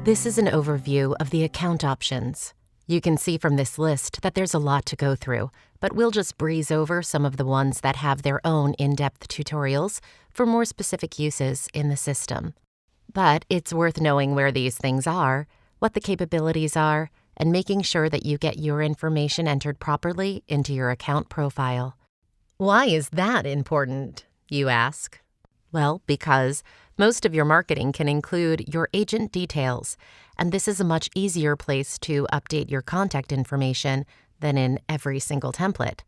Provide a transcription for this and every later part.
This is an overview of the account options. You can see from this list that there's a lot to go through, but we'll just breeze over some of the ones that have their own in-depth tutorials for more specific uses in the system. But it's worth knowing where these things are, what the capabilities are, and making sure that you get your information entered properly into your account profile. Why is that important, you ask? Well, because most of your marketing can include your agent details, and this is a much easier place to update your contact information than in every single template.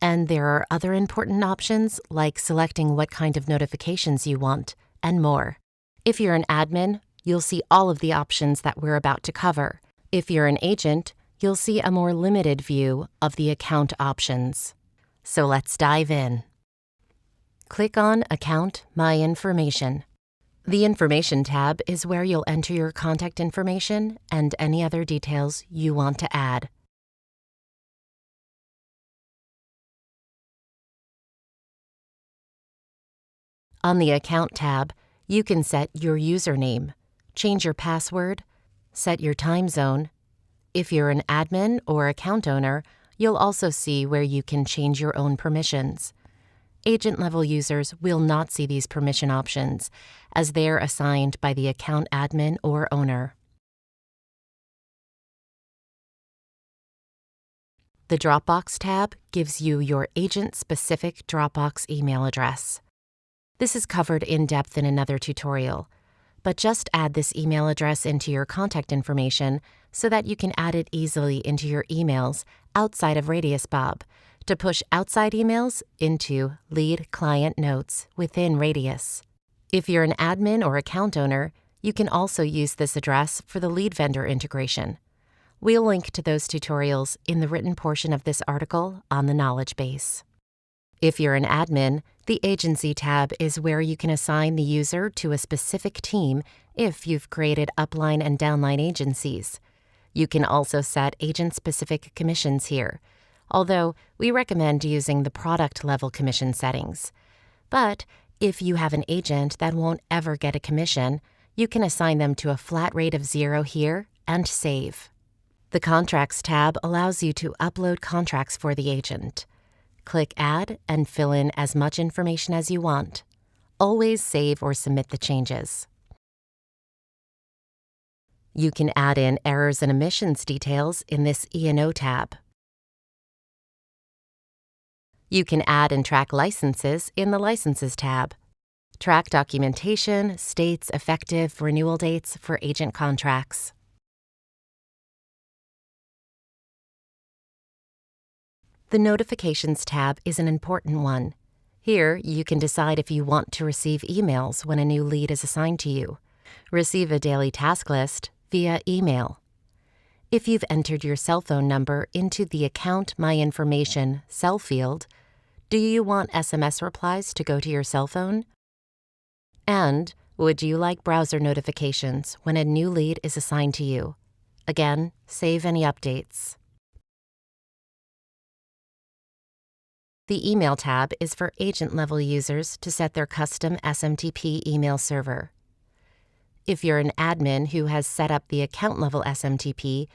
And there are other important options like selecting what kind of notifications you want, and more. If you're an admin, you'll see all of the options that we're about to cover. If you're an agent, you'll see a more limited view of the account options. So let's dive in. Click on Account My Information. The Information tab is where you'll enter your contact information and any other details you want to add. On the Account tab, you can set your username, change your password, set your time zone. If you're an admin or account owner, you'll also see where you can change your own permissions. Agent-level users will not see these permission options, as they're assigned by the account admin or owner. The Dropbox tab gives you your agent-specific Dropbox email address. This is covered in depth in another tutorial, but just add this email address into your contact information so that you can add it easily into your emails outside of radiusbob to push outside emails into lead client notes within Radius. If you're an admin or account owner, you can also use this address for the lead vendor integration. We'll link to those tutorials in the written portion of this article on the knowledge base. If you're an admin, the Agency tab is where you can assign the user to a specific team if you've created upline and downline agencies. You can also set agent-specific commissions here, although we recommend using the product-level commission settings. But if you have an agent that won't ever get a commission, you can assign them to a flat rate of 0 here and save. The Contracts tab allows you to upload contracts for the agent. Click Add and fill in as much information as you want. Always save or submit the changes. You can add in errors and omissions details in this E&O tab. You can add and track licenses in the Licenses tab. Track documentation, states, effective renewal dates for agent contracts. The Notifications tab is an important one. Here, you can decide if you want to receive emails when a new lead is assigned to you. Receive a daily task list via email. If you've entered your cell phone number into the Account My Information cell field, do you want SMS replies to go to your cell phone? And would you like browser notifications when a new lead is assigned to you? Again, save any updates. The Email tab is for agent-level users to set their custom SMTP email server. If you're an admin who has set up the account-level SMTP,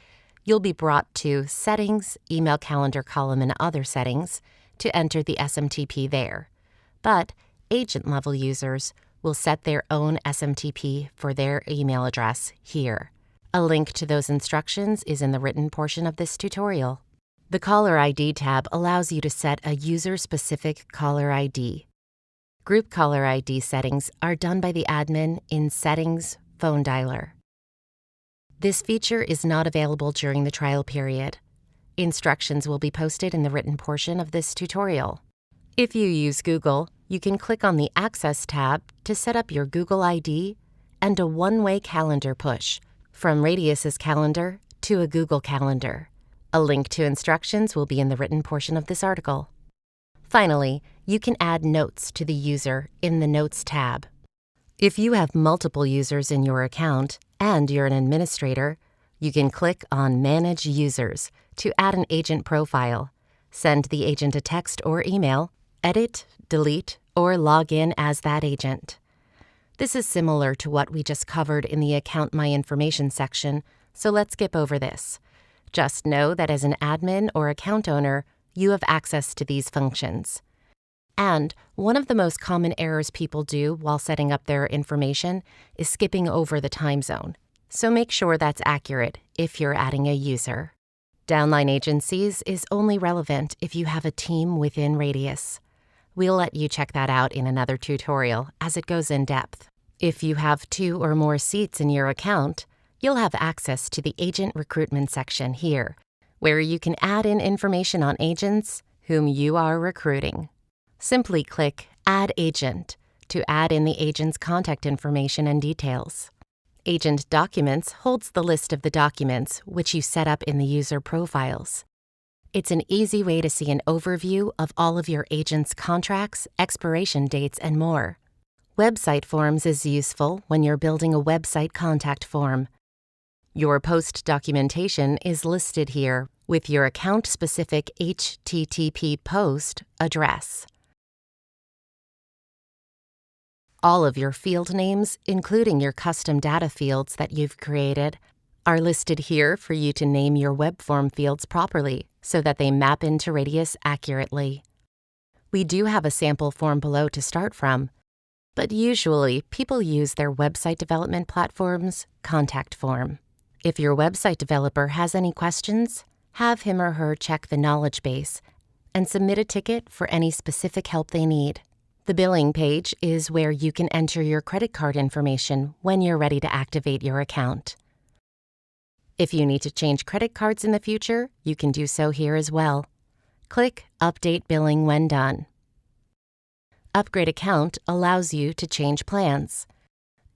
you'll be brought to Settings, Email Calendar column and Other Settings to enter the SMTP there. But agent-level users will set their own SMTP for their email address here. A link to those instructions is in the written portion of this tutorial. The Caller ID tab allows you to set a user-specific caller ID. Group caller ID settings are done by the admin in Settings, Phone Dialer. This feature is not available during the trial period. Instructions will be posted in the written portion of this tutorial. If you use Google, you can click on the Access tab to set up your Google ID and a one-way calendar push from Radius's calendar to a Google Calendar. A link to instructions will be in the written portion of this article. Finally, you can add notes to the user in the Notes tab. If you have multiple users in your account and you're an administrator, you can click on Manage Users to add an agent profile, send the agent a text or email, edit, delete, or log in as that agent. This is similar to what we just covered in the Account My Information section, so let's skip over this. Just know that as an admin or account owner, you have access to these functions. And one of the most common errors people do while setting up their information is skipping over the time zone. So make sure that's accurate if you're adding a user. Downline agencies is only relevant if you have a team within Radius. We'll let you check that out in another tutorial as it goes in depth. If you have 2 or more seats in your account, you'll have access to the Agent Recruitment section here, where you can add in information on agents whom you are recruiting. Simply click Add Agent to add in the agent's contact information and details. Agent Documents holds the list of the documents which you set up in the user profiles. It's an easy way to see an overview of all of your agent's contracts, expiration dates, and more. Website Forms is useful when you're building a website contact form. Your post documentation is listed here with your account-specific HTTP post address. All of your field names, including your custom data fields that you've created, are listed here for you to name your web form fields properly so that they map into Radius accurately. We do have a sample form below to start from, but usually people use their website development platform's contact form. If your website developer has any questions, have him or her check the knowledge base and submit a ticket for any specific help they need. The billing page is where you can enter your credit card information when you're ready to activate your account. If you need to change credit cards in the future, you can do so here as well. Click Update Billing when done. Upgrade Account allows you to change plans.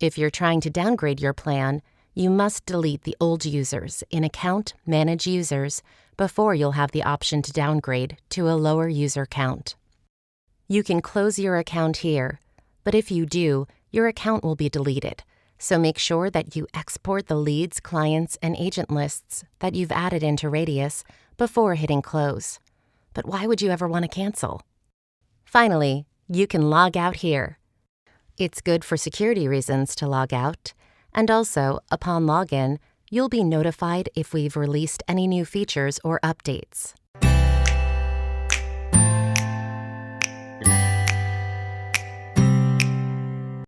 If you're trying to downgrade your plan, you must delete the old users in Account Manage Users before you'll have the option to downgrade to a lower user count. You can close your account here, but if you do, your account will be deleted, so make sure that you export the leads, clients, and agent lists that you've added into Radius before hitting close. But why would you ever want to cancel? Finally, you can log out here. It's good for security reasons to log out, and also, upon login, you'll be notified if we've released any new features or updates.